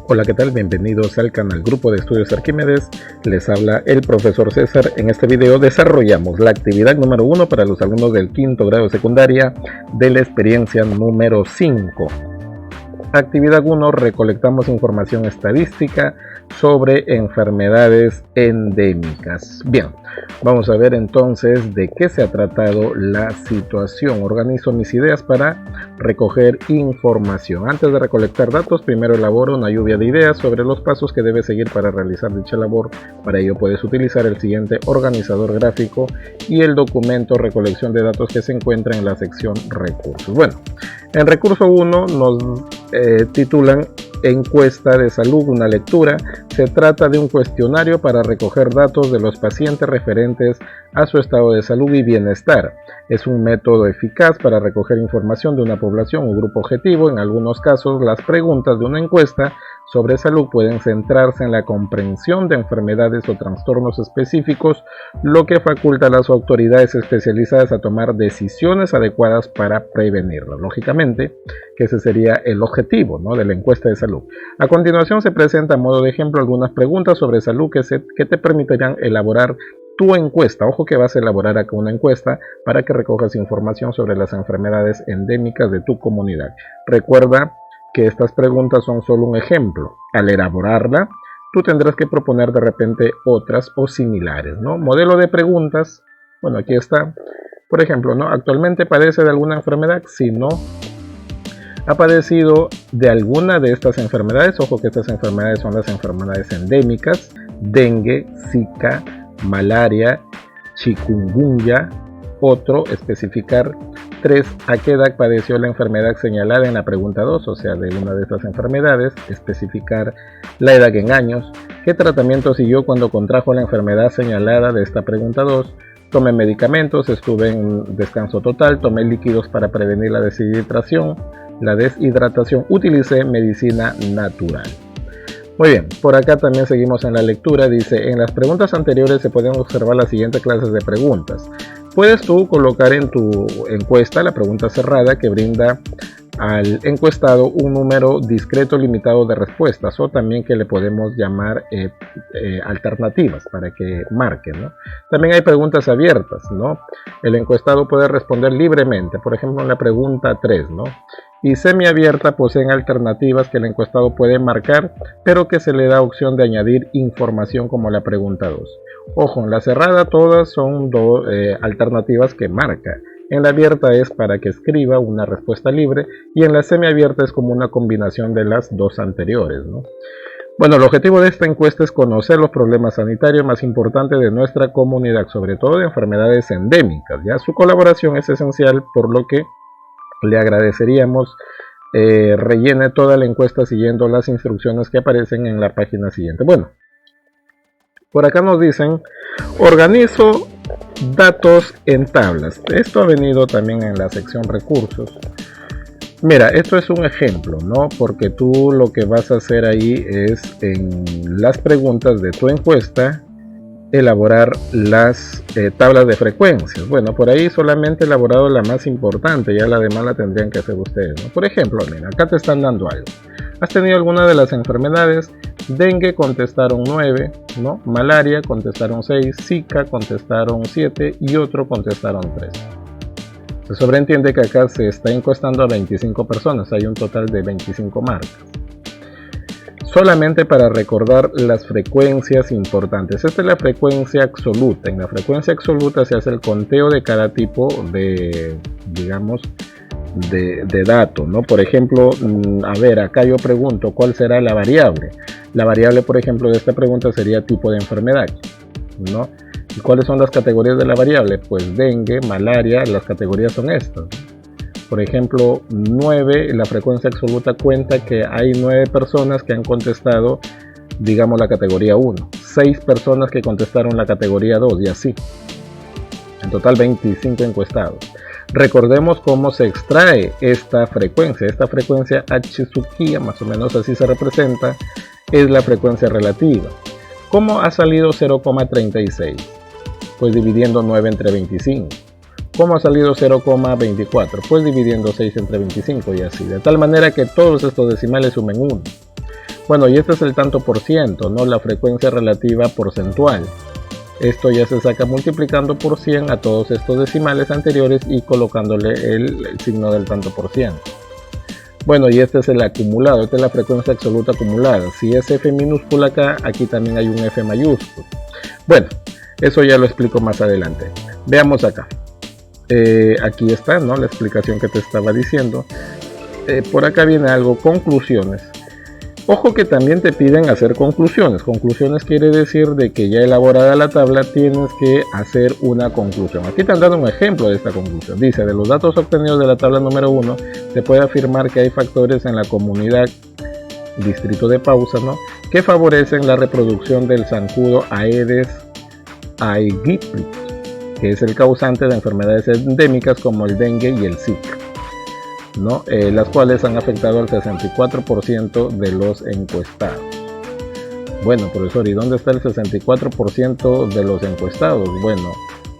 Hola, ¿qué tal? Bienvenidos al canal Grupo de Estudios Arquímedes. Les habla el profesor César. En este video desarrollamos la actividad número 1 para los alumnos del quinto grado de secundaria de la experiencia número 5. Actividad 1, recolectamos información estadística sobre enfermedades endémicas. Bien, vamos a ver entonces de qué se ha tratado la situación. Organizo mis ideas para recoger información. Antes de recolectar datos, primero elaboro una lluvia de ideas sobre los pasos que debes seguir para realizar dicha labor. Para ello puedes utilizar el siguiente organizador gráfico y el documento recolección de datos que se encuentra en la sección recursos. Bueno, en recurso 1 nos titulan encuesta de salud, una lectura. Se trata de un cuestionario para recoger datos de los pacientes referentes a su estado de salud y bienestar. Es un método eficaz para recoger información de una población o grupo objetivo. En algunos casos, las preguntas de una encuesta sobre salud pueden centrarse en la comprensión de enfermedades o trastornos específicos, lo que faculta a las autoridades especializadas a tomar decisiones adecuadas para prevenirlo. Lógicamente, que ese sería el objetivo, ¿no?, de la encuesta de salud. A continuación se presenta a modo de ejemplo algunas preguntas sobre salud que te permitirán elaborar tu encuesta. Ojo que vas a elaborar acá una encuesta para que recojas información sobre las enfermedades endémicas de tu comunidad. Recuerda que estas preguntas son solo un ejemplo. Al elaborarla, tú tendrás que proponer de repente otras o similares, ¿no? Modelo de preguntas. Bueno, aquí está. Por ejemplo, ¿no? ¿Actualmente padece de alguna enfermedad? Si no ha padecido de alguna de estas enfermedades, ojo que estas enfermedades son las enfermedades endémicas: dengue, zika, malaria, chikungunya. Otro, especificar 3. ¿A qué edad padeció la enfermedad señalada en la pregunta 2? O sea, de una de estas enfermedades. Especificar la edad en años. ¿Qué tratamiento siguió cuando contrajo la enfermedad señalada de esta pregunta 2? Tomé medicamentos, estuve en descanso total, tomé líquidos para prevenir la deshidratación, utilicé medicina natural. Muy bien, por acá también seguimos en la lectura. Dice, en las preguntas anteriores se pueden observar las siguientes clases de preguntas. Puedes tú colocar en tu encuesta la pregunta cerrada que brinda al encuestado un número discreto limitado de respuestas, o también que le podemos llamar alternativas para que marquen, ¿no? También hay preguntas abiertas, ¿no? El encuestado puede responder libremente. Por ejemplo, en la pregunta 3, ¿no? Y semiabierta poseen alternativas que el encuestado puede marcar, pero que se le da opción de añadir información como la pregunta 2. Ojo, en la cerrada todas son alternativas que marca. En la abierta es para que escriba una respuesta libre, y en la semiabierta es como una combinación de las dos anteriores, ¿no? Bueno, el objetivo de esta encuesta es conocer los problemas sanitarios más importantes de nuestra comunidad, sobre todo de enfermedades endémicas. Ya su colaboración es esencial, por lo que le agradeceríamos rellene toda la encuesta siguiendo las instrucciones que aparecen en la página siguiente. Bueno, por acá nos dicen, organizo datos en tablas. Esto ha venido también en la sección recursos. Mira, esto es un ejemplo, ¿no? Porque tú lo que vas a hacer ahí es, en las preguntas de tu encuesta, elaborar las tablas de frecuencias. Bueno, por ahí solamente he elaborado la más importante, ya la demás la tendrían que hacer ustedes, ¿no? Por ejemplo, mira, acá te están dando algo. ¿Has tenido alguna de las enfermedades? Dengue, contestaron 9, ¿no? Malaria, contestaron 6, Zika, contestaron 7 y otro contestaron 3. Se sobreentiende que acá se está encuestando a 25 personas, hay un total de 25 marcas. Solamente para recordar las frecuencias importantes. Esta es la frecuencia absoluta. En la frecuencia absoluta se hace el conteo de cada tipo de, digamos, de dato, ¿no? Por ejemplo, a ver, acá yo pregunto, ¿cuál será la variable? La variable, por ejemplo, de esta pregunta sería tipo de enfermedad, ¿no? ¿Y cuáles son las categorías de la variable? Pues dengue, malaria, las categorías son estas. Por ejemplo, 9, la frecuencia absoluta cuenta que hay 9 personas que han contestado, digamos, la categoría 1, 6 personas que contestaron la categoría 2 y así. En total 25 encuestados. Recordemos cómo se extrae esta frecuencia. Esta frecuencia H-Sukia, más o menos así se representa, es la frecuencia relativa. ¿Cómo ha salido 0,36? Pues dividiendo 9 entre 25. ¿Cómo ha salido 0,24? Pues dividiendo 6 entre 25 y así. De tal manera que todos estos decimales sumen 1. Bueno, y este es el tanto por ciento, ¿no? La frecuencia relativa porcentual. Esto ya se saca multiplicando por 100 a todos estos decimales anteriores y colocándole el signo del tanto por ciento. Bueno, y este es el acumulado, esta es la frecuencia absoluta acumulada. Si es F minúscula acá, aquí también hay un F mayúsculo. Bueno, eso ya lo explico más adelante. Veamos acá. Aquí está, ¿no? La explicación que te estaba diciendo. Por acá viene algo, conclusiones. Ojo que también te piden hacer conclusiones. Conclusiones quiere decir de que ya elaborada la tabla tienes que hacer una conclusión. Aquí te han dado un ejemplo de esta conclusión. Dice, de los datos obtenidos de la tabla número 1, se puede afirmar que hay factores en la comunidad, distrito de Pausa, ¿no?, que favorecen la reproducción del zancudo Aedes aegypti, que es el causante de enfermedades endémicas como el dengue y el Zika, ¿no? Las cuales han afectado al 64% de los encuestados. Bueno, profesor, ¿y dónde está el 64% de los encuestados? Bueno,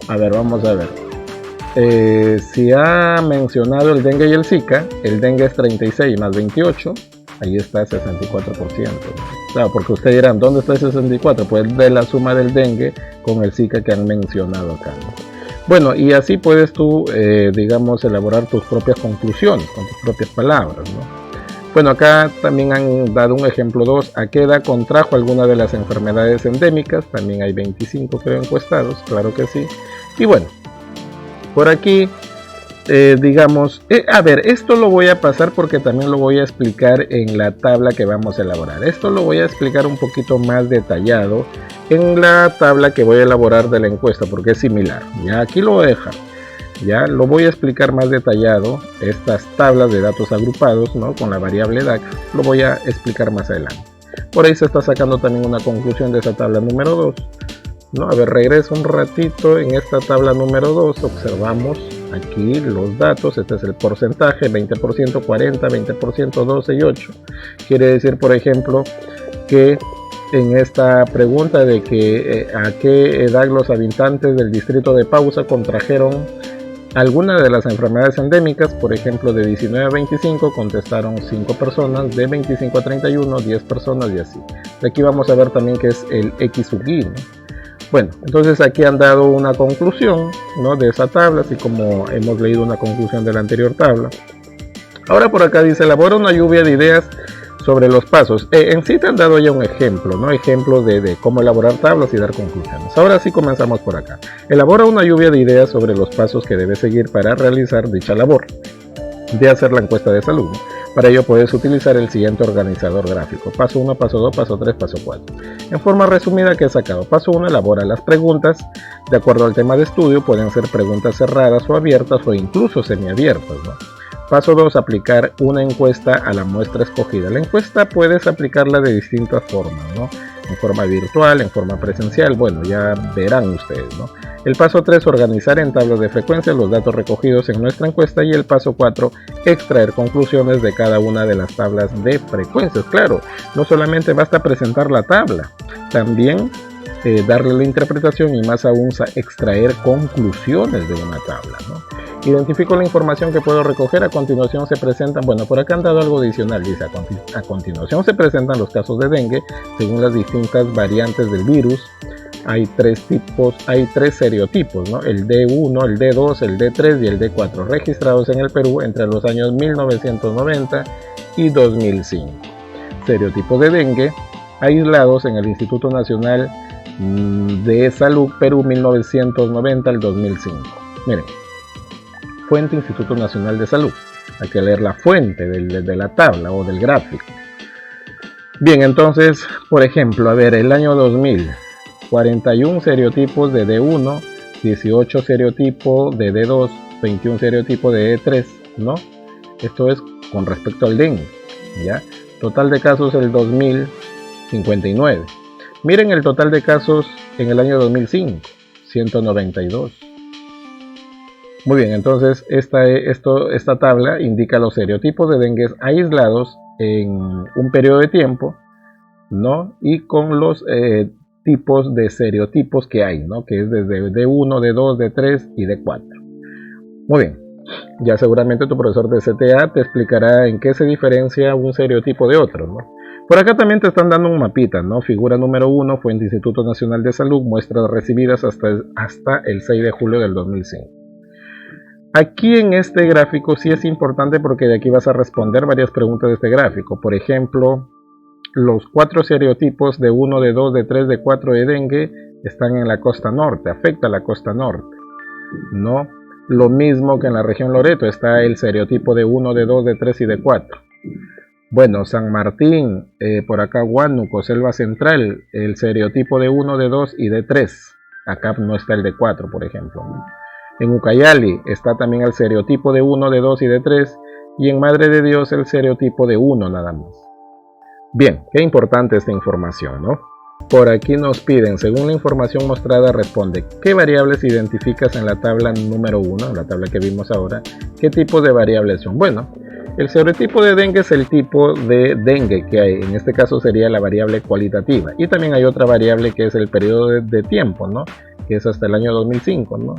a ver, vamos a ver. Si ha mencionado el dengue y el Zika, el dengue es 36 más 28, ahí está el 64%. Claro, porque ustedes dirán, ¿dónde está el 64? Pues de la suma del dengue con el Zika que han mencionado acá, ¿no? Bueno, y así puedes tú, digamos, elaborar tus propias conclusiones, con tus propias palabras, ¿no? Bueno, acá también han dado un ejemplo 2. ¿A qué edad contrajo alguna de las enfermedades endémicas? También hay 25, creo, encuestados, claro que sí. Y bueno, por aquí, digamos, a ver, esto lo voy a pasar porque también lo voy a explicar en la tabla que vamos a elaborar. Esto lo voy a explicar un poquito más detallado en la tabla que voy a elaborar de la encuesta, porque es similar. Ya aquí lo voy a dejar. Ya lo voy a explicar más detallado, estas tablas de datos agrupados, ¿no?, con la variable DAX, lo voy a explicar más adelante. Por ahí se está sacando también una conclusión de esa tabla número 2, ¿no? A ver, regreso un ratito en esta tabla número 2, observamos aquí los datos. Este es el porcentaje, 20%, 40, 20%, 12 y 8. Quiere decir, por ejemplo, que en esta pregunta de que a qué edad los habitantes del distrito de Pausa contrajeron alguna de las enfermedades endémicas, por ejemplo, de 19 a 25 contestaron 5 personas, de 25 a 31 10 personas y así. De aquí vamos a ver también que es el X sub I, ¿no? Bueno, entonces aquí han dado una conclusión, ¿no?, de esa tabla, así como hemos leído una conclusión de la anterior tabla. Ahora por acá dice, elabora una lluvia de ideas sobre los pasos. En sí te han dado ya un ejemplo, ¿no? Ejemplo de cómo elaborar tablas y dar conclusiones. Ahora sí comenzamos por acá. Elabora una lluvia de ideas sobre los pasos que debes seguir para realizar dicha labor de hacer la encuesta de salud. Para ello puedes utilizar el siguiente organizador gráfico. Paso 1, paso 2, paso 3, paso 4. En forma resumida, ¿qué he sacado? Paso 1, elabora las preguntas. De acuerdo al tema de estudio, pueden ser preguntas cerradas o abiertas o incluso semiabiertas, ¿no? Paso 2, aplicar una encuesta a la muestra escogida. La encuesta puedes aplicarla de distintas formas, ¿no? En forma virtual, en forma presencial, bueno, ya verán ustedes, ¿no? El paso 3, organizar en tablas de frecuencia los datos recogidos en nuestra encuesta. Y el paso 4, extraer conclusiones de cada una de las tablas de frecuencias. Claro, no solamente basta presentar la tabla, también darle la interpretación y más aún extraer conclusiones de una tabla, ¿no? Identifico la información que puedo recoger. A continuación se presentan, bueno, por acá han dado algo adicional, dice, a continuación se presentan los casos de dengue según las distintas variantes del virus. Hay tres seriotipos, ¿no? El D1, el D2, el D3 y el D4, registrados en el Perú entre los años 1990 y 2005. Seriotipos de dengue aislados en el Instituto Nacional de Salud Perú 1990 al 2005. Miren, fuente Instituto Nacional de Salud. Hay que leer la fuente de la tabla o del gráfico. Bien, entonces, por ejemplo, a ver, el año 2000, 41 seriotipos de D1, 18 seriotipos de D2, 21 seriotipos de D3, ¿no? Esto es con respecto al dengue, ¿ya? Total de casos el 2000, 59. Miren el total de casos en el año 2005, 192. Muy bien, entonces esta tabla indica los seriotipos de dengue aislados en un periodo de tiempo, ¿no? Y con los tipos de seriotipos que hay, ¿no? Que es desde D1, D2, D3 y D4. Muy bien, ya seguramente tu profesor de CTA te explicará en qué se diferencia un seriotipo de otro, ¿no? Por acá también te están dando un mapita, ¿no? Figura número 1, fuente Instituto Nacional de Salud, muestras recibidas hasta el 6 de julio del 2005. Aquí en este gráfico sí es importante porque de aquí vas a responder varias preguntas de este gráfico. Por ejemplo, los 4 serotipos de 1, de 2, de 3, de 4 de dengue están en la costa norte, afecta a la costa norte, ¿no? Lo mismo que en la región Loreto está el serotipo de 1, de 2, de 3 y de 4. Bueno, San Martín, por acá Huánuco, Selva Central, el serotipo de 1, de 2 y de 3. Acá no está el de 4, por ejemplo, ¿no? En Ucayali está también el serotipo de 1, de 2 y de 3. Y en Madre de Dios el serotipo de 1 nada más. Bien, qué importante esta información, ¿no? Por aquí nos piden, según la información mostrada, responde, ¿qué variables identificas en la tabla número 1, la tabla que vimos ahora? ¿Qué tipo de variables son? Bueno, el serotipo de dengue es el tipo de dengue que hay, en este caso sería la variable cualitativa. Y también hay otra variable que es el periodo de tiempo, ¿no? Que es hasta el año 2005, ¿no?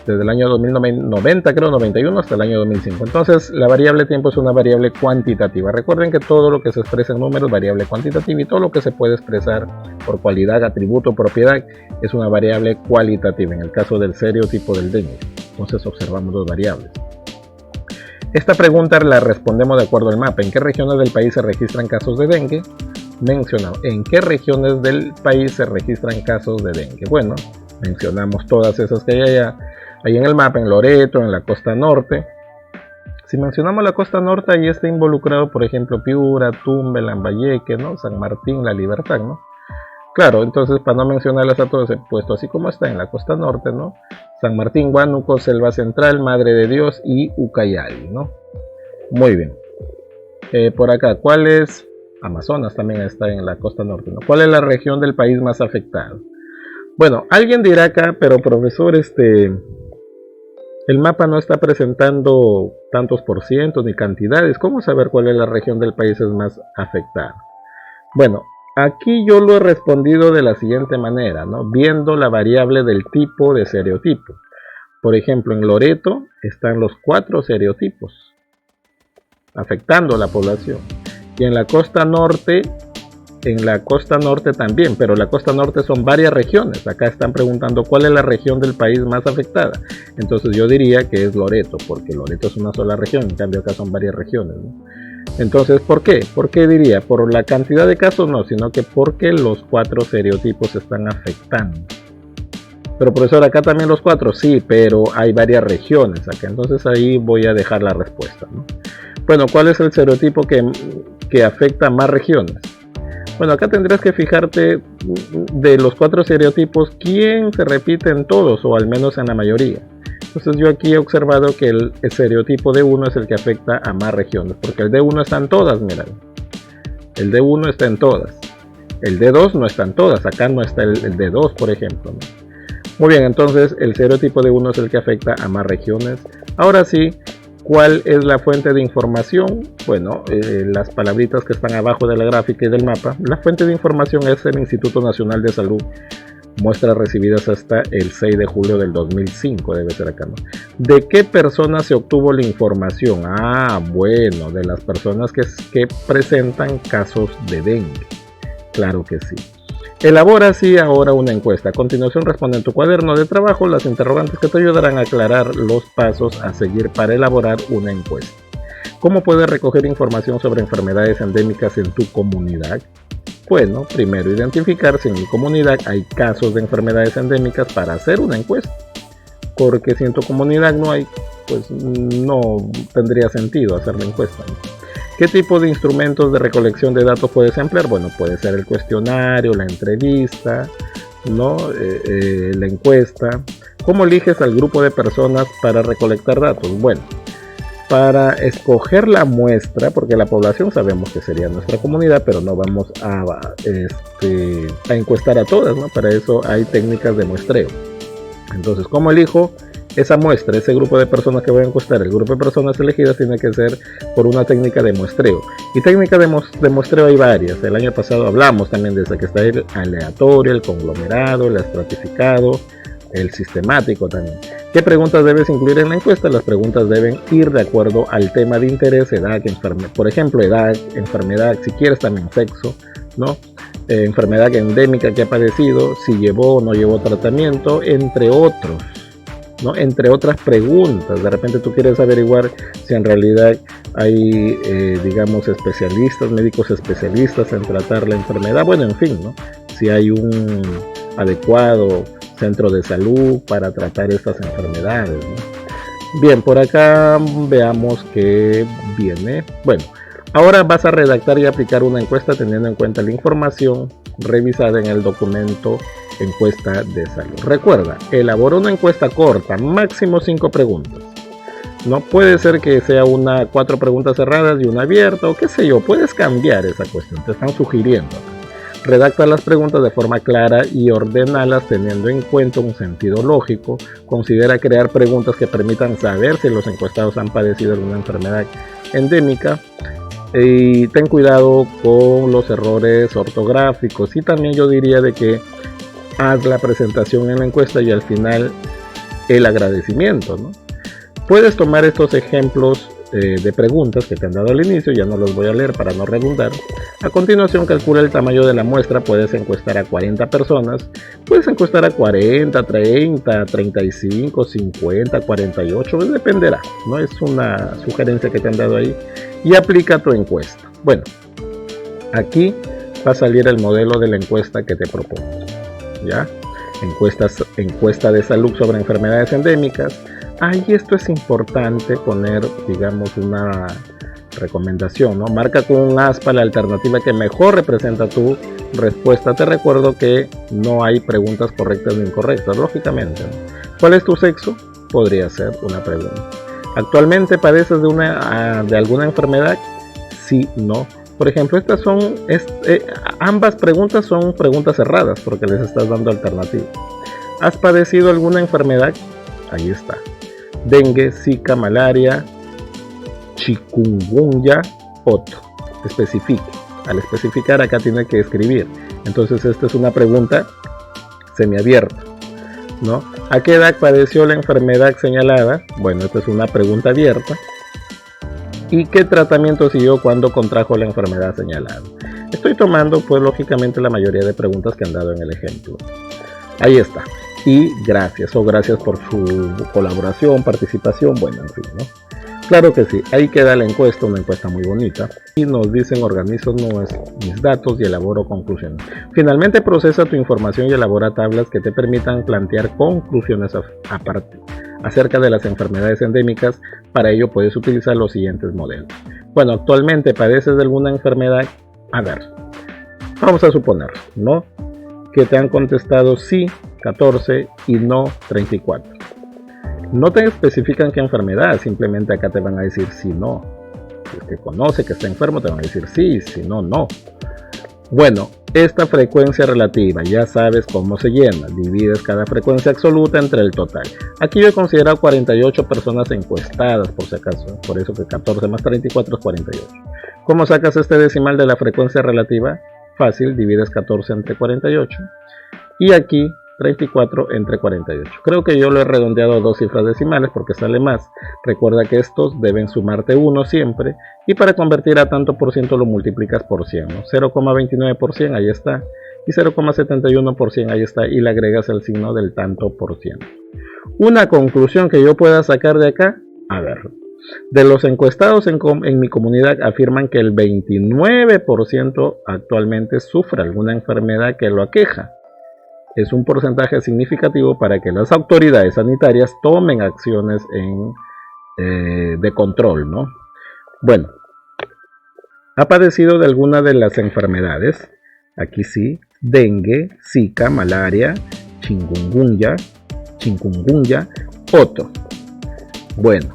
Desde el año 2090, creo, 91 hasta el año 2005. Entonces, la variable tiempo es una variable cuantitativa. Recuerden que todo lo que se expresa en números es variable cuantitativa y todo lo que se puede expresar por cualidad, atributo, propiedad es una variable cualitativa. En el caso del serotipo del dengue, entonces observamos dos variables. Esta pregunta la respondemos de acuerdo al mapa. ¿En qué regiones del país se registran casos de dengue? Mencionamos. ¿En qué regiones del país se registran casos de dengue? Bueno, mencionamos todas esas que hay allá. Ahí en el mapa, en Loreto, en la costa norte. Si mencionamos la costa norte, ahí está involucrado, por ejemplo, Piura, Tumbes, Lambayeque, ¿no? San Martín, La Libertad, ¿no? Claro, entonces para no mencionarlas a todos, he puesto así como está en la costa norte, ¿no? San Martín, Huánuco, Selva Central, Madre de Dios y Ucayali, ¿no? Muy bien. Por acá, ¿cuál es? Amazonas también está en la costa norte, ¿no? ¿Cuál es la región del país más afectada? Bueno, alguien dirá acá, pero profesor, el mapa no está presentando tantos por cientos ni cantidades. ¿Cómo saber cuál es la región del país es más afectada? Bueno, aquí yo lo he respondido de la siguiente manera, ¿no? Viendo la variable del tipo de serotipo. Por ejemplo, en Loreto están los 4 serotipos afectando a la población. Y en la costa norte también, pero la costa norte son varias regiones. Acá están preguntando cuál es la región del país más afectada. Entonces yo diría que es Loreto, porque Loreto es una sola región, en cambio acá son varias regiones, ¿no? Entonces, ¿por qué? ¿Por qué diría? Por la cantidad de casos no, sino que porque los 4 serotipos están afectando. Pero profesor, acá también los 4, sí, pero hay varias regiones acá. Entonces ahí voy a dejar la respuesta, ¿no? Bueno, ¿cuál es el serotipo que afecta a más regiones? Bueno, acá tendrás que fijarte de los 4 serotipos quién se repite en todos o al menos en la mayoría. Entonces yo aquí he observado que el serotipo D1 es el que afecta a más regiones, porque el D1 está en todas, mirad. El D1 está en todas. El D2 no está en todas, acá no está el D2, por ejemplo, ¿no? Muy bien, entonces el serotipo D1 es el que afecta a más regiones. Ahora sí, ¿cuál es la fuente de información? Bueno, las palabritas que están abajo de la gráfica y del mapa. La fuente de información es el Instituto Nacional de Salud. Muestras recibidas hasta el 6 de julio del 2005, debe ser acá, ¿no? ¿De qué personas se obtuvo la información? Ah, bueno, de las personas que presentan casos de dengue. Claro que sí. Elabora así ahora una encuesta. A continuación responde en tu cuaderno de trabajo las interrogantes que te ayudarán a aclarar los pasos a seguir para elaborar una encuesta. ¿Cómo puedes recoger información sobre enfermedades endémicas en tu comunidad? Bueno, primero identificar si en mi comunidad hay casos de enfermedades endémicas para hacer una encuesta. Porque si en tu comunidad no hay, pues no tendría sentido hacer la encuesta, ¿no? ¿Qué tipo de instrumentos de recolección de datos puedes emplear? Bueno, puede ser el cuestionario, la entrevista, ¿no? La encuesta. ¿Cómo eliges al grupo de personas para recolectar datos? Bueno, para escoger la muestra, porque la población sabemos que sería nuestra comunidad, pero no vamos a encuestar a todas, ¿no? Para eso hay técnicas de muestreo. Entonces, ¿cómo elijo esa muestra, ese grupo de personas que voy a encuestar? El grupo de personas elegidas tiene que ser por una técnica de muestreo. Y técnicas de muestreo hay varias. El año pasado hablamos también de esa, que está el aleatorio, el conglomerado, el estratificado, el sistemático también. ¿Qué preguntas debes incluir en la encuesta? Las preguntas deben ir de acuerdo al tema de interés, edad, por ejemplo, edad, enfermedad, si quieres también sexo, ¿no? Enfermedad endémica que ha padecido, si llevó o no llevó tratamiento, entre otros, ¿no? Entre otras preguntas. De repente tú quieres averiguar si en realidad hay, digamos, especialistas, médicos especialistas en tratar la enfermedad. Bueno, en fin, ¿no? Si hay un adecuado centro de salud para tratar estas enfermedades, ¿no? Bien, por acá veamos que viene. Bueno, ahora vas a redactar y aplicar una encuesta teniendo en cuenta la información revisada en el documento encuesta de salud. Recuerda, elabora una encuesta corta, máximo 5 preguntas. No puede ser que sea 4 preguntas cerradas y una abierta, o qué sé yo, puedes cambiar esa cuestión, te están sugiriendo. Redacta las preguntas de forma clara y ordénalas teniendo en cuenta un sentido lógico. Considera crear preguntas que permitan saber si los encuestados han padecido alguna enfermedad endémica. Y ten cuidado con los errores ortográficos. Y también yo diría de que haz la presentación en la encuesta y al final el agradecimiento, ¿no? Puedes tomar estos ejemplos de preguntas que te han dado al inicio, ya no los voy a leer para no redundar. A continuación calcula el tamaño de la muestra, puedes encuestar a 40 personas, puedes encuestar a 40, 30, 35, 50, 48, pues dependerá, ¿no? Es una sugerencia que te han dado ahí y aplica tu encuesta. Bueno, aquí va a salir el modelo de la encuesta que te propongo, ¿ya? Encuesta de salud sobre enfermedades endémicas. Y esto es importante poner, digamos, una recomendación, ¿no? Marca con un aspa la alternativa que mejor representa tu respuesta. Te recuerdo que no hay preguntas correctas ni incorrectas, lógicamente, ¿no? ¿Cuál es tu sexo? Podría ser una pregunta. ¿Actualmente padeces de alguna enfermedad? Sí, no. Por ejemplo, ambas preguntas son preguntas cerradas porque les estás dando alternativa. ¿Has padecido alguna enfermedad? Ahí está. Dengue, zika, malaria, chikungunya, otro. Especifique. Al especificar acá tiene que escribir. Entonces esta es una pregunta semiabierta, ¿no? ¿A qué edad padeció la enfermedad señalada? Bueno, esta es una pregunta abierta. ¿Y qué tratamiento siguió cuando contrajo la enfermedad señalada? Estoy tomando, pues, lógicamente la mayoría de preguntas que han dado en el ejemplo. Ahí está. Y gracias por su colaboración, participación, bueno, en fin, ¿no? Claro que sí, ahí queda la encuesta, una encuesta muy bonita. Y nos dicen, organizo mis datos y elaboro conclusiones. Finalmente procesa tu información y elabora tablas que te permitan plantear conclusiones aparte acerca de las enfermedades endémicas. Para ello puedes utilizar los siguientes modelos. Bueno, actualmente padeces de alguna enfermedad. A ver, vamos a suponer, ¿no?, que te han contestado sí 14 y no 34. No te especifican qué enfermedad, simplemente acá te van a decir sí, no. Si es que conoce que está enfermo, te van a decir sí, si no, no. Bueno, esta frecuencia relativa, ya sabes cómo se llena. Divides cada frecuencia absoluta entre el total. Aquí yo he considerado 48 personas encuestadas, por si acaso. Por eso que 14 más 34 es 48. ¿Cómo sacas este decimal de la frecuencia relativa? Fácil, divides 14 entre 48. Y aquí 34 entre 48. Creo que yo lo he redondeado a 2 cifras decimales porque sale más. Recuerda que estos deben sumarte 1 siempre. Y para convertir a tanto por ciento lo multiplicas por 100, ¿no? 0,29%, ahí está. Y 0,71%, ahí está. Y le agregas el signo del tanto por ciento. Una conclusión que yo pueda sacar de acá. A ver. De los encuestados en mi comunidad afirman que el 29% actualmente sufre alguna enfermedad que lo aqueja. Es un porcentaje significativo para que las autoridades sanitarias tomen acciones de control, ¿no? Bueno, ¿ha padecido de alguna de las enfermedades? Aquí sí, dengue, zika, malaria, chikungunya, otro. Bueno,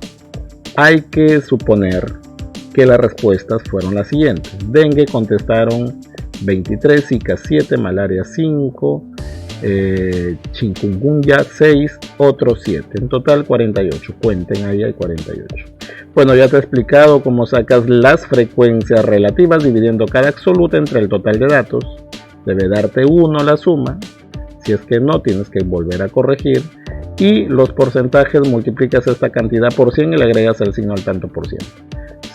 hay que suponer que las respuestas fueron las siguientes. Dengue contestaron 23, zika 7, malaria 5, chikungunya 6, otros 7, en total 48. Cuenten, ahí hay 48. Bueno, ya te he explicado cómo sacas las frecuencias relativas dividiendo cada absoluta entre el total de datos. Debe darte 1 la suma. Si es que no, tienes que volver a corregir. Y los porcentajes, multiplicas esta cantidad por 100 y le agregas el signo al tanto por ciento.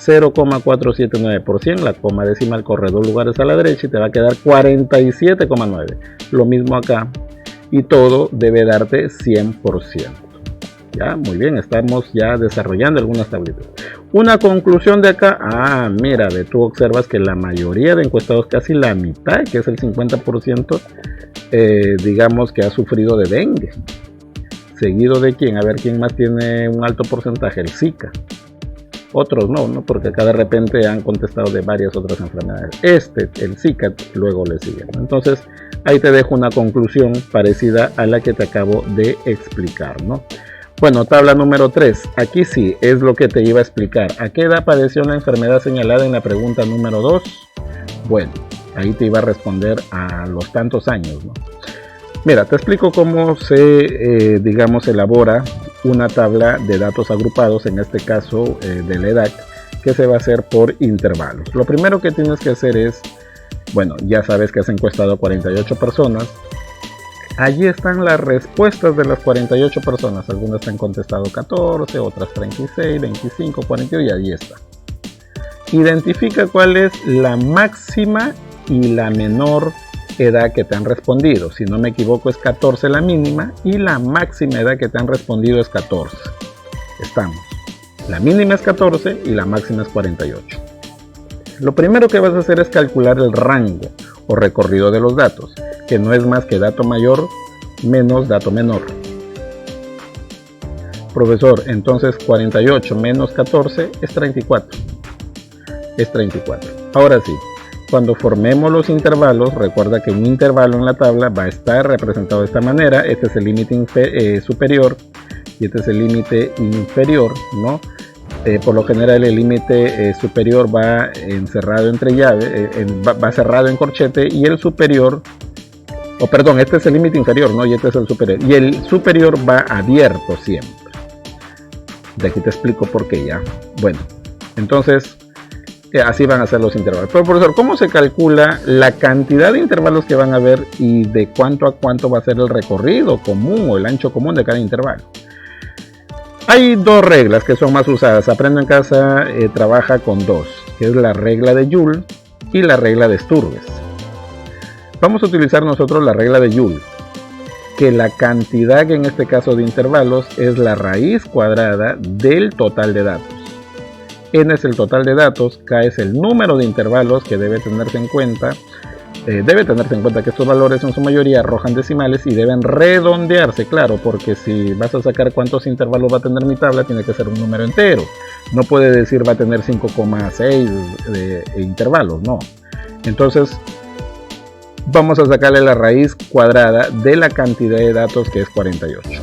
0,479%, la coma decimal corre 2 lugares a la derecha y te va a quedar 47,9. Lo mismo acá. Y todo debe darte 100%. Ya, muy bien, estamos ya desarrollando algunas tablitas. Una conclusión de acá, mira, tú observas que la mayoría de encuestados, casi la mitad, que es el 50%, digamos que ha sufrido de dengue. Seguido de quién, a ver quién más tiene un alto porcentaje, el Zika. Otros no, porque acá de repente han contestado de varias otras enfermedades. El Zika, luego le sigue. Entonces, ahí te dejo una conclusión parecida a la que te acabo de explicar, ¿no? Bueno, tabla número 3. Aquí sí, es lo que te iba a explicar. ¿A qué edad padeció la enfermedad señalada en la pregunta número 2? Bueno, ahí te iba a responder a los tantos años, ¿no? Mira, te explico cómo se, digamos, elabora una tabla de datos agrupados, en este caso de la edad, que se va a hacer por intervalos. Lo primero que tienes que hacer es, bueno, ya sabes que has encuestado a 48 personas. Allí están las respuestas de las 48 personas. Algunas han contestado 14, otras 36, 25, 42 y allí está. Identifica cuál es la máxima y la menor edad que te han respondido. Si no me equivoco es 14 la mínima y la máxima edad que te han respondido es 14. Estamos. La mínima es 14 y la máxima es 48. Lo primero que vas a hacer es calcular el rango o recorrido de los datos, que no es más que dato mayor menos dato menor. Profesor, entonces 48 menos 14 es 34. Es 34. Ahora sí. Cuando formemos los intervalos, recuerda que un intervalo en la tabla va a estar representado de esta manera. Este es el límite superior y este es el límite inferior, ¿no? Por lo general el límite superior va encerrado entre llave, va cerrado en corchete, y el superior, este es el límite inferior, ¿no? Y este es el superior. Y el superior va abierto siempre. De aquí te explico por qué ya. Bueno, entonces así van a ser los intervalos. Pero profesor, ¿cómo se calcula la cantidad de intervalos que van a haber y de cuánto a cuánto va a ser el recorrido común o el ancho común de cada intervalo? Hay dos reglas que son más usadas. Aprende en casa, trabaja con dos, que es la regla de Joule y la regla de Sturges. Vamos a utilizar nosotros la regla de Joule, que la cantidad en este caso de intervalos es la raíz cuadrada del total de datos. N es el total de datos, K es el número de intervalos que debe tenerse en cuenta. Debe tenerse en cuenta que estos valores en su mayoría arrojan decimales y deben redondearse, claro, porque si vas a sacar cuántos intervalos va a tener mi tabla, tiene que ser un número entero. No puede decir va a tener 5,6 de intervalos, no. Entonces, vamos a sacarle la raíz cuadrada de la cantidad de datos, que es 48,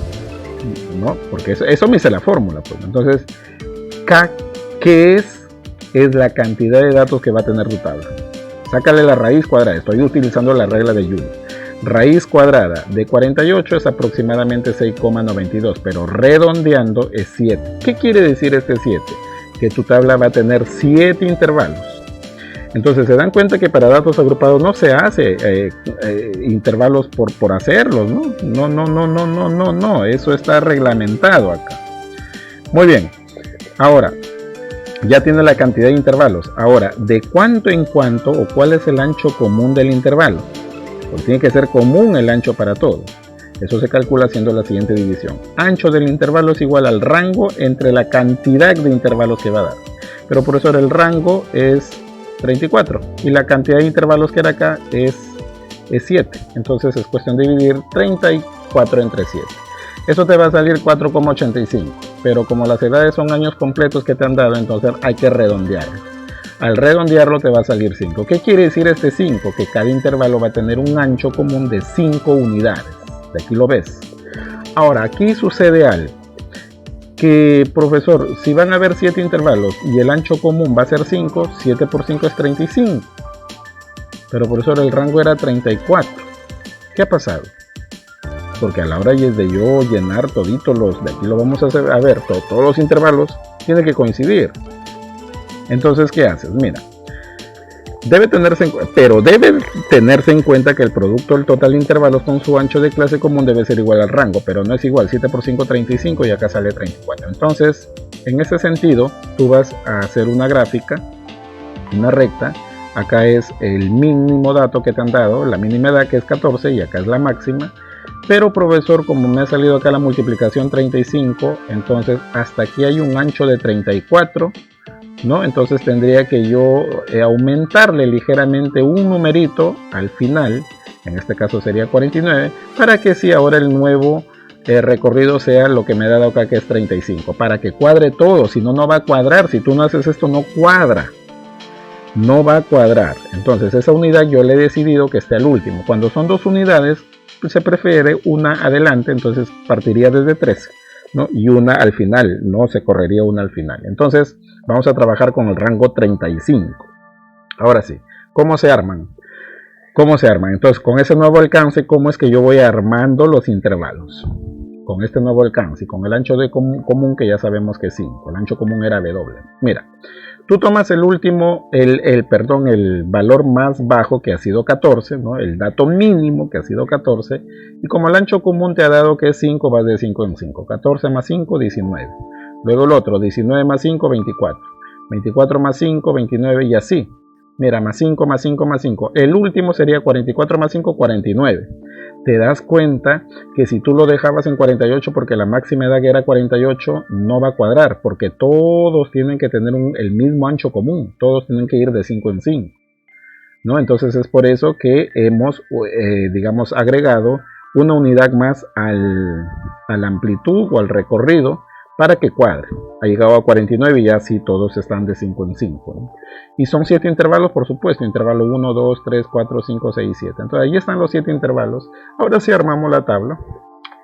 ¿no? Porque eso me dice la fórmula, pues. Entonces, K, ¿qué es? Es la cantidad de datos que va a tener tu tabla. Sácale la raíz cuadrada. Estoy utilizando la regla de Joule. Raíz cuadrada de 48 es aproximadamente 6,92, pero redondeando es 7. ¿Qué quiere decir este 7? Que tu tabla va a tener 7 intervalos. Entonces se dan cuenta que para datos agrupados no se hace intervalos por hacerlos, ¿no? No. Eso está reglamentado acá. Muy bien. Ahora, ya tiene la cantidad de intervalos. Ahora, ¿de cuánto en cuánto o cuál es el ancho común del intervalo? Porque tiene que ser común el ancho para todos. Eso se calcula haciendo la siguiente división. Ancho del intervalo es igual al rango entre la cantidad de intervalos que va a dar. Pero profesor, el rango es 34 y la cantidad de intervalos que era acá es 7. Entonces es cuestión de dividir 34 entre 7. Eso te va a salir 4,85, pero como las edades son años completos que te han dado, entonces hay que redondear. Al redondearlo te va a salir 5. ¿Qué quiere decir este 5? Que cada intervalo va a tener un ancho común de 5 unidades. De aquí lo ves. Ahora, aquí sucede algo. Que, profesor, si van a haber 7 intervalos y el ancho común va a ser 5, 7 por 5 es 35. Pero, profesor, el rango era 34. ¿Qué ha pasado? Porque a la hora de yo llenar toditos los, de aquí lo vamos a hacer, a ver, todos los intervalos tiene que coincidir. Entonces, ¿qué haces? Mira, Pero debe tenerse en cuenta que el producto del total de intervalos con su ancho de clase común debe ser igual al rango, pero no es igual. 7 por 5, 35 y acá sale 34. Entonces, en ese sentido, tú vas a hacer una gráfica, una recta. Acá es el mínimo dato que te han dado, la mínima edad que es 14 y acá es la máxima. Pero profesor, como me ha salido acá la multiplicación 35, entonces hasta aquí hay un ancho de 34. ¿No? Entonces tendría que yo aumentarle ligeramente un numerito al final, en este caso sería 49, para que si ahora el nuevo recorrido sea lo que me ha dado acá, que es 35, para que cuadre todo. Si no, no va a cuadrar. Si tú no haces esto, no cuadra, no va a cuadrar. Entonces esa unidad yo le he decidido que esté al último. Cuando son dos unidades, pues se prefiere una adelante, entonces partiría desde 13, ¿no? Y una al final, no se correría una al final. Entonces vamos a trabajar con el rango 35. Ahora sí, ¿cómo se arman? ¿Cómo se arman? Entonces, con ese nuevo alcance, ¿cómo es que yo voy armando los intervalos? Con este nuevo alcance y con el ancho de común, que ya sabemos que es 5. El ancho común era W. Mira, tú tomas el último, el valor más bajo, que ha sido 14, ¿no? El dato mínimo, que ha sido 14, y como el ancho común te ha dado que es 5, vas de 5 en 5. 14 más 5, 19. Luego el otro, 19 más 5, 24. 24 más 5, 29 y así. Mira, más 5, más 5, más 5. El último sería 44 más 5, 49. Te das cuenta que si tú lo dejabas en 48 porque la máxima edad que era 48, no va a cuadrar, porque todos tienen que tener el mismo ancho común. Todos tienen que ir de 5 en 5. ¿No? Entonces es por eso que hemos, digamos, agregado una unidad más a la amplitud o al recorrido, para que cuadre. Ha llegado a 49 y ya sí todos están de 5 en 5, ¿no? Y son 7 intervalos, por supuesto. Intervalo 1, 2, 3, 4, 5, 6, 7. Entonces ahí están los 7 intervalos. Ahora sí armamos la tabla.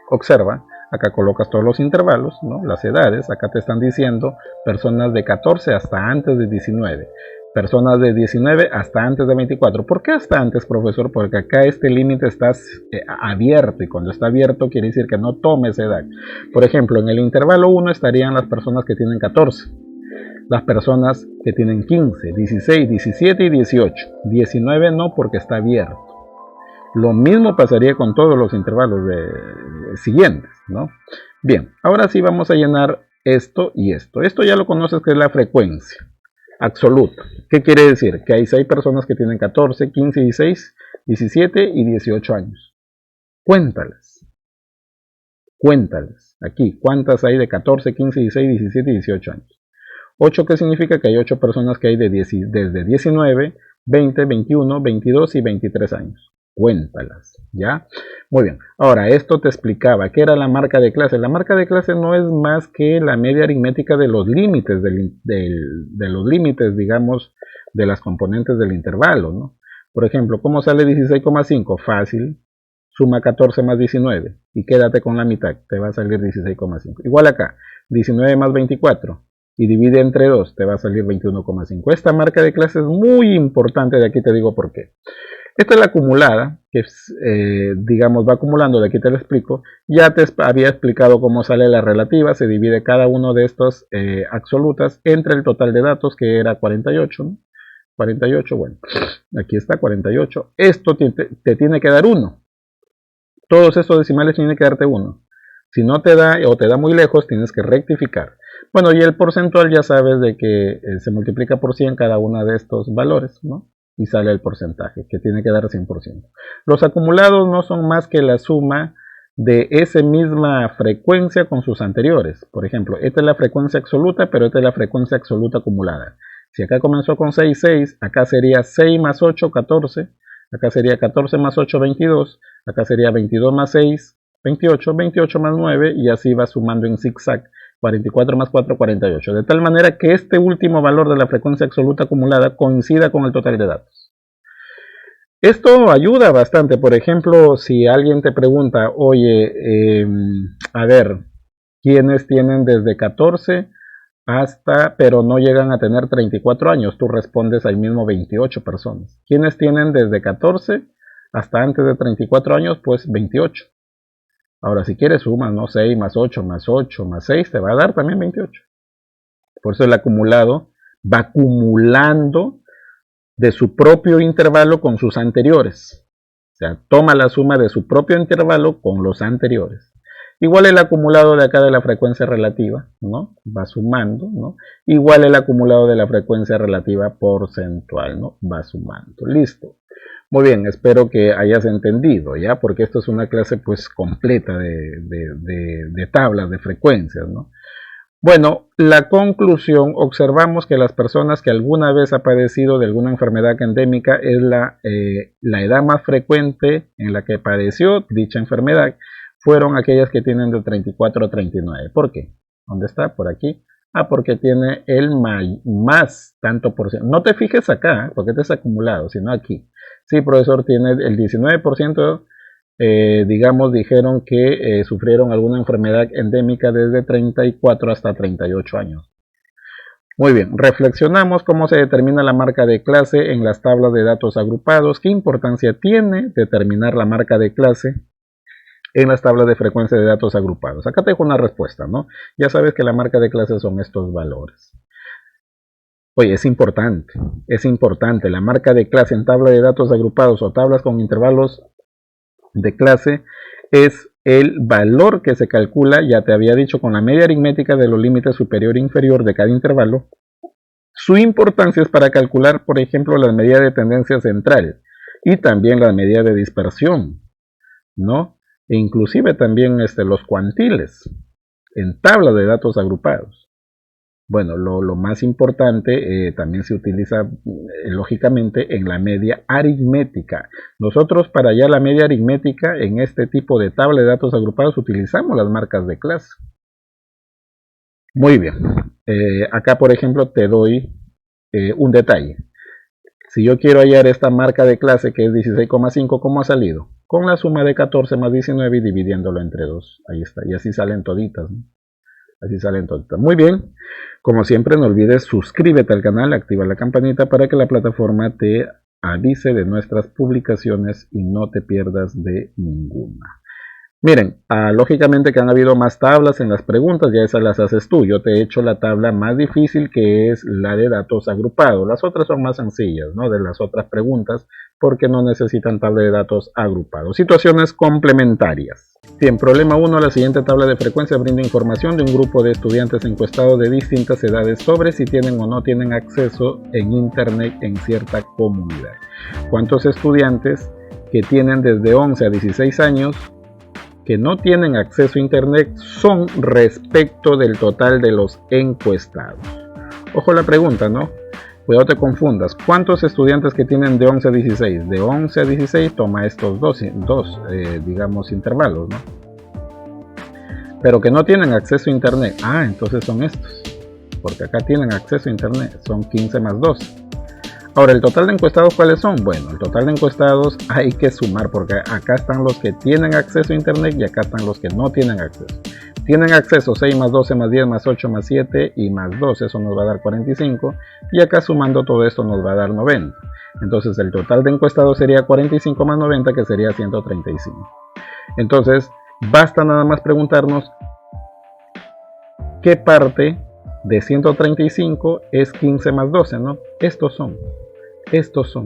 Observa, acá colocas todos los intervalos, ¿no? Las edades. Acá te están diciendo personas de 14 hasta antes de 19. Personas de 19 hasta antes de 24. ¿Por qué hasta antes, profesor? Porque acá este límite está abierto, y cuando está abierto quiere decir que no tomes edad. Por ejemplo, en el intervalo 1 estarían las personas que tienen 14, las personas que tienen 15, 16, 17 y 18. 19 no, porque está abierto. Lo mismo pasaría con todos los intervalos siguientes, ¿no? Bien, ahora sí vamos a llenar esto y esto. Esto ya lo conoces, que es la frecuencia absoluta. ¿Qué quiere decir? Que hay 6 personas que tienen 14, 15, 16, 17 y 18 años. Cuéntalas. Cuéntalas. Aquí, ¿cuántas hay de 14, 15, 16, 17 y 18 años? 8, ¿qué significa? Que hay 8 personas que hay desde 19, 20, 21, 22 y 23 años. Cuéntalas, ¿ya? Muy bien. Ahora, esto te explicaba qué era la marca de clase. La marca de clase no es más que la media aritmética de los límites, de los límites, digamos, de las componentes del intervalo, ¿no? Por ejemplo, ¿cómo sale 16,5? Fácil. Suma 14 más 19 y quédate con la mitad. Te va a salir 16,5. Igual acá, 19 más 24. Y divide entre 2, te va a salir 21,5. Esta marca de clase es muy importante, de aquí te digo por qué. Esta es la acumulada, que digamos va acumulando, de aquí te lo explico. Ya te había explicado cómo sale la relativa, se divide cada uno de estos absolutas entre el total de datos, que era 48, ¿no? 48, bueno, aquí está 48. Esto te tiene que dar 1. Todos estos decimales tienen que darte 1. Si no te da o te da muy lejos, tienes que rectificar. Bueno, y el porcentual ya sabes de que se multiplica por 100 cada uno de estos valores, ¿no? Y sale el porcentaje, que tiene que dar 100%. Los acumulados no son más que la suma de esa misma frecuencia con sus anteriores. Por ejemplo, esta es la frecuencia absoluta, pero esta es la frecuencia absoluta acumulada. Si acá comenzó con 6, 6, acá sería 6 más 8, 14. Acá sería 14 más 8, 22. Acá sería 22 más 6, 28. 28 más 9, y así va sumando en zigzag. 44 más 4, 48. De tal manera que este último valor de la frecuencia absoluta acumulada coincida con el total de datos. Esto ayuda bastante. Por ejemplo, si alguien te pregunta, oye, a ver, ¿quiénes tienen desde 14 hasta, pero no llegan a tener 34 años? Tú respondes ahí mismo 28 personas. ¿Quiénes tienen desde 14 hasta antes de 34 años? Pues 28. Ahora, si quieres sumas, ¿no? 6 más 8 más 8 más 6 te va a dar también 28. Por eso el acumulado va acumulando de su propio intervalo con sus anteriores. O sea, toma la suma de su propio intervalo con los anteriores. Igual el acumulado de acá de la frecuencia relativa, ¿no? Va sumando, ¿no? Igual el acumulado de la frecuencia relativa porcentual, ¿no? Va sumando. Listo. Muy bien, espero que hayas entendido, ¿ya? Porque esto es una clase pues completa de tablas de frecuencias, ¿no? Bueno, la conclusión, observamos que las personas que alguna vez ha padecido de alguna enfermedad endémica es la edad más frecuente en la que padeció dicha enfermedad, fueron aquellas que tienen de 34 a 39. ¿Por qué? ¿Dónde está? Por aquí. Ah, porque tiene el más tanto por ciento. No te fijes acá, porque este es acumulado, sino aquí. Sí, profesor, tiene el 19%. Digamos, dijeron que sufrieron alguna enfermedad endémica desde 34 hasta 38 años. Muy bien, reflexionamos cómo se determina la marca de clase en las tablas de datos agrupados, qué importancia tiene determinar la marca de clase en las tablas de frecuencia de datos agrupados. Acá te dejo una respuesta, ¿no? Ya sabes que la marca de clase son estos valores. Oye, es importante, la marca de clase en tabla de datos agrupados o tablas con intervalos de clase es el valor que se calcula, ya te había dicho, con la media aritmética de los límites superior e inferior de cada intervalo. Su importancia es para calcular, por ejemplo, la medida de tendencia central y también la medida de dispersión, ¿no? E inclusive también los cuantiles en tabla de datos agrupados. Bueno, lo más importante también se utiliza lógicamente en la media aritmética. Nosotros para hallar la media aritmética en este tipo de tabla de datos agrupados utilizamos las marcas de clase. Muy bien, acá por ejemplo te doy un detalle. Si yo quiero hallar esta marca de clase que es 16,5, ¿cómo ha salido? Con la suma de 14 más 19 y dividiéndolo entre 2. Ahí está, y así salen toditas, ¿no? Así salen toditas. Muy bien, como siempre no olvides suscríbete al canal, activa la campanita para que la plataforma te avise de nuestras publicaciones y no te pierdas de ninguna. Miren, lógicamente que han habido más tablas en las preguntas, ya esas las haces tú. Yo te he hecho la tabla más difícil, que es la de datos agrupados. Las otras son más sencillas, ¿no? De las otras preguntas, porque no necesitan tabla de datos agrupados. Situaciones complementarias. Bien, problema 1. La siguiente tabla de frecuencia brinda información de un grupo de estudiantes encuestados de distintas edades sobre si tienen o no tienen acceso en Internet en cierta comunidad. ¿Cuántos estudiantes que tienen desde 11 a 16 años que no tienen acceso a Internet son respecto del total de los encuestados? Ojo la pregunta, ¿no? Cuidado te confundas. ¿Cuántos estudiantes que tienen de 11 a 16? De 11 a 16 toma estos dos digamos, intervalos, ¿no? Pero que no tienen acceso a Internet. Ah, entonces son estos. Porque acá tienen acceso a Internet. Son 15 más 2. Ahora, ¿el total de encuestados cuáles son? Bueno, el total de encuestados hay que sumar, porque acá están los que tienen acceso a Internet y acá están los que no tienen acceso. Tienen acceso 6 más 12 más 10 más 8 más 7 y más 2, eso nos va a dar 45. Y acá sumando todo esto nos va a dar 90. Entonces el total de encuestados sería 45 más 90, que sería 135. Entonces, basta nada más preguntarnos qué parte de 135 es 15 más 12, ¿no? Estos son,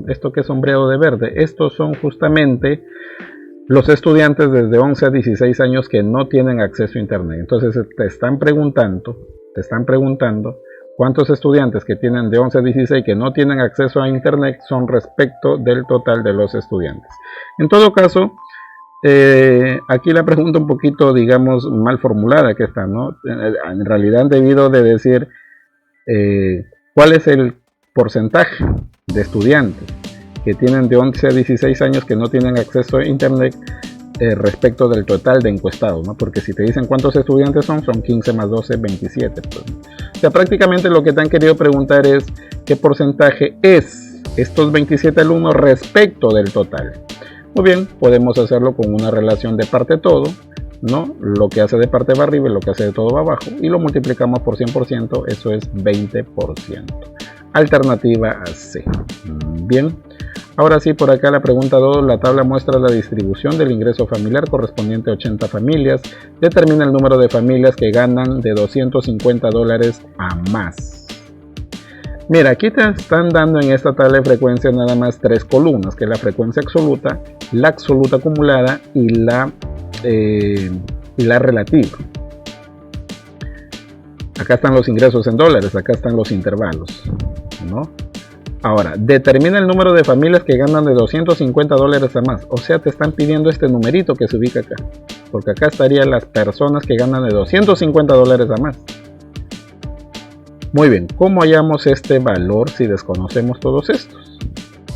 esto que es sombreado de verde, estos son justamente los estudiantes desde 11 a 16 años que no tienen acceso a Internet. Entonces te están preguntando cuántos estudiantes que tienen de 11 a 16 que no tienen acceso a Internet son respecto del total de los estudiantes. En todo caso, aquí la pregunta un poquito, digamos, mal formulada que está, ¿no? En realidad han debido de decir cuál es el porcentaje de estudiantes que tienen de 11 a 16 años que no tienen acceso a Internet respecto del total de encuestados, ¿no? Porque si te dicen cuántos estudiantes son 15 más 12, 27. Pues. O sea, prácticamente lo que te han querido preguntar es qué porcentaje es estos 27 alumnos respecto del total. Muy bien, podemos hacerlo con una relación de parte todo, ¿no? Lo que hace de parte va arriba y lo que hace de todo va abajo, y lo multiplicamos por 100%, eso es 20%. Alternativa a C. Bien, ahora sí, por acá la pregunta 2, la tabla muestra la distribución del ingreso familiar correspondiente a 80 familias. Determina el número de familias que ganan de $250 a más. Mira, aquí te están dando en esta tabla de frecuencias nada más 3 columnas, que es la frecuencia absoluta, la absoluta acumulada y la relativa. Acá están los ingresos en dólares, acá están los intervalos, ¿no? Ahora, determina el número de familias que ganan de $250 a más. O sea, te están pidiendo este numerito que se ubica acá. Porque acá estarían las personas que ganan de $250 a más. Muy bien, ¿cómo hallamos este valor si desconocemos todos estos?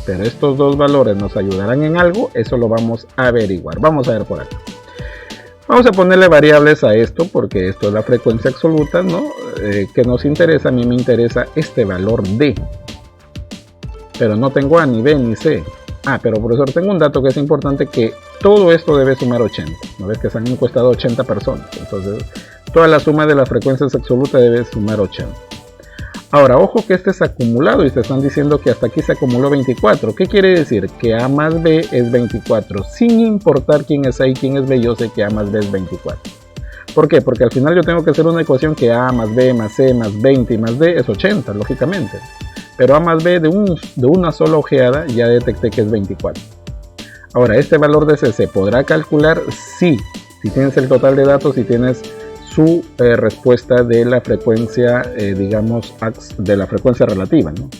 Pero estos dos valores nos ayudarán en algo, eso lo vamos a averiguar. Vamos a ver por acá. Vamos a ponerle variables a esto porque esto es la frecuencia absoluta, ¿no? Que nos interesa, a mí me interesa este valor D. Pero no tengo A, ni B, ni C. Pero profesor, tengo un dato que es importante, que todo esto debe sumar 80. ¿No ves que se han encuestado 80 personas? Entonces, toda la suma de las frecuencias absolutas debe sumar 80. Ahora, ojo que este es acumulado y te están diciendo que hasta aquí se acumuló 24. ¿Qué quiere decir? Que A más B es 24. Sin importar quién es A y quién es B, yo sé que A más B es 24. ¿Por qué? Porque al final yo tengo que hacer una ecuación que A más B más C más 20 y más D es 80, lógicamente. Pero A más B de una sola ojeada ya detecté que es 24. Ahora, ¿este valor de C se podrá calcular? Sí, si tienes el total de datos y tienes su respuesta de la frecuencia, digamos, de la frecuencia relativa, ¿no?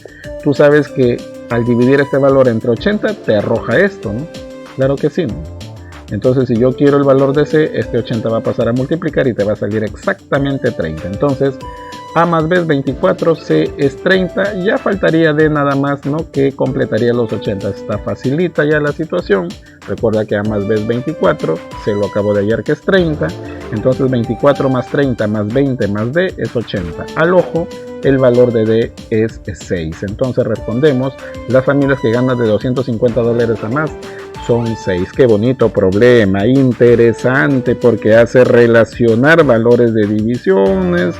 Tú sabes que al dividir este valor entre 80 te arroja esto, ¿no? Claro que sí, ¿no? Entonces, si yo quiero el valor de C, este 80 va a pasar a multiplicar y te va a salir exactamente 30. Entonces, A más B es 24, C es 30, ya faltaría D nada más, ¿no? Que completaría los 80. Está facilita ya la situación. Recuerda que A más B es 24, C lo acabo de hallar que es 30, entonces 24 más 30 más 20 más D es 80. Al ojo, el valor de D es 6. Entonces respondemos, las familias que ganan de $250 a más son 6. Qué bonito problema, interesante, porque hace relacionar valores de divisiones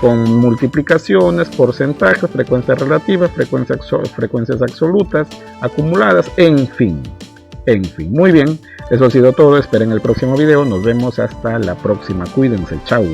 con multiplicaciones, porcentajes, frecuencias relativas, frecuencias absolutas, acumuladas, en fin. Muy bien, eso ha sido todo. Esperen el próximo video. Nos vemos hasta la próxima. Cuídense. Chao.